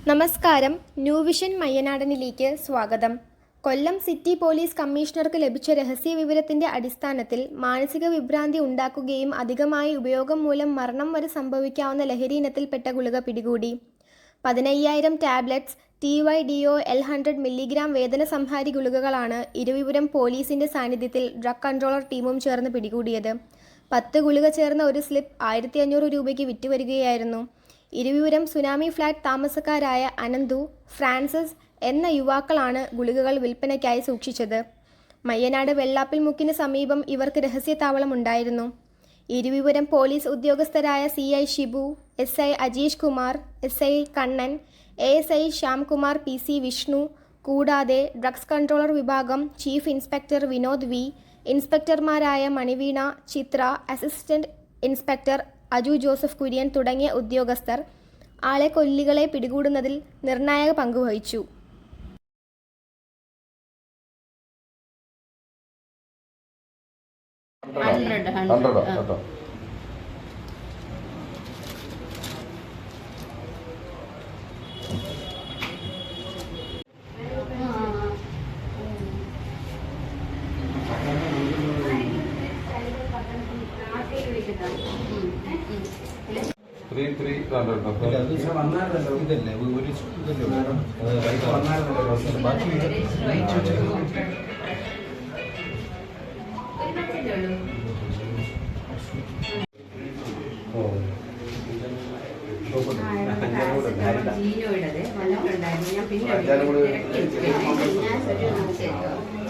നമസ്കാരം. New vision മയ്യനാടനിലേക്ക് സ്വാഗതം. കൊല്ലം city police കമ്മീഷണർക്ക് ലഭിച്ച രഹസ്യ വിവരത്തിന്റെ അടിസ്ഥാനത്തിൽ മാനസിക വിഭ്രാന്തി ഉണ്ടാക്കുകയും അധികമായി ഉപയോഗം മൂലം മരണം വരെ സംഭവിക്കാവുന്ന ലഹരി ഇനത്തിൽപ്പെട്ട ഗുളിക പിടികൂടി. 15,000 ടാബ്ലറ്റ്സ് TYDO L100 മില്ലിഗ്രാം വേദനസംഹാരി ഗുളികകളാണ് ഇരുവിപുരം പോലീസിന്റെ സാന്നിധ്യത്തിൽ ഡ്രഗ് കൺട്രോളർ ടീമും ചേർന്ന് പിടികൂടിയത്. 10 ഗുളിക ചേർന്ന ഒരു സ്ലിപ്പ് 1,500 രൂപയ്ക്ക് വിറ്റുവരികയായിരുന്നു. ഇരുവിപുരം സുനാമി ഫ്ലാറ്റ് താമസക്കാരായ അനന്തു, ഫ്രാൻസിസ് എന്ന യുവാക്കളാണ് ഗുളികകൾ വിൽപ്പനയ്ക്കായി സൂക്ഷിച്ചത്. മയ്യനാട് വെള്ളാപ്പിൽ മുക്കിന് സമീപം ഇവർക്ക് രഹസ്യതാവളം ഉണ്ടായിരുന്നു. ഇരുവിപുരം പോലീസ് ഉദ്യോഗസ്ഥരായ CI Shibu, SI Ajeesh Kumar, SI Kannan, ASI Shyamkumar, PC Vishnu, കൂടാതെ ഡ്രഗ്സ് കൺട്രോളർ വിഭാഗം ചീഫ് ഇൻസ്പെക്ടർ വിനോദ് V, ഇൻസ്പെക്ടർമാരായ Maniveena, Chitra, assistant inspector Aju Joseph Kurian തുടങ്ങിയ ഉദ്യോഗസ്ഥർ ആളെ കൊല്ലികളെ പിടികൂടുന്നതിൽ നിർണായക പങ്കുവഹിച്ചു.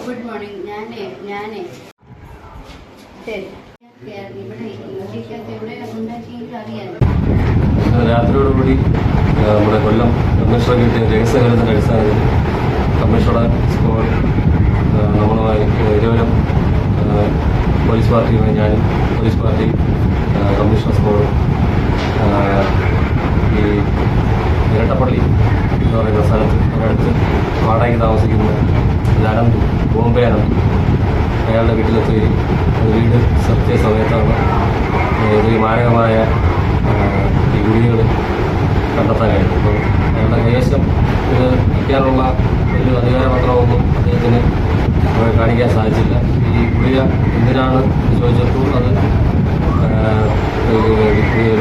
Good morning. ഞാനേ രാത്രിയോടുകൂടി നമ്മുടെ കൊല്ലം കമ്മീഷണർ കിട്ടിയ രഹസ്യവിവരത്തിൻ്റെ അടിസ്ഥാനത്തിൽ കമ്മീഷണർ സ്ക്വാഡ് നമ്മളുമായി ഇരുവരും പോലീസ് പാർട്ടിയുമായി ഞാനും പോലീസ് പാർട്ടി കമ്മീഷണർ സ്ക്വാഡും ഈ ഇരട്ടപ്പള്ളി എന്ന് പറയുന്ന സ്ഥലത്ത് ഒരടുത്ത് വാടകയ്ക്ക് താമസിക്കുന്ന അനന്തു, ബോംബെ അനന്തു, അയാളുടെ വീട്ടിലെത്തുകയും വീട് സത്യ സമയത്താണ് ഈ മാരകമായ ഈ ഗുളികകൾ കണ്ടെത്താൻ കഴിഞ്ഞു. അപ്പോൾ അയാളുടെ കൈവശം ഇത് വയ്ക്കാനുള്ള ഒരു അധികാരപത്രമൊന്നും അദ്ദേഹത്തിന് കാണിക്കാൻ സാധിച്ചില്ല. ഈ ഗുളിക എന്തിനാണ് ചോദിച്ചപ്പോൾ അത്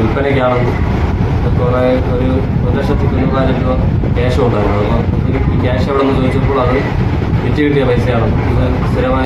വിൽപ്പനയ്ക്കാണെന്ന് കുറേ ഒരു 1,94,000 രൂപ ക്യാഷും ഉണ്ടായിരുന്നു. അപ്പോൾ ഈ ക്യാഷ് എവിടെ നിന്ന് ചോദിച്ചപ്പോൾ അത് വിറ്റ് കിട്ടിയ പൈസയാണെന്നും ഇത് സ്ഥിരമായി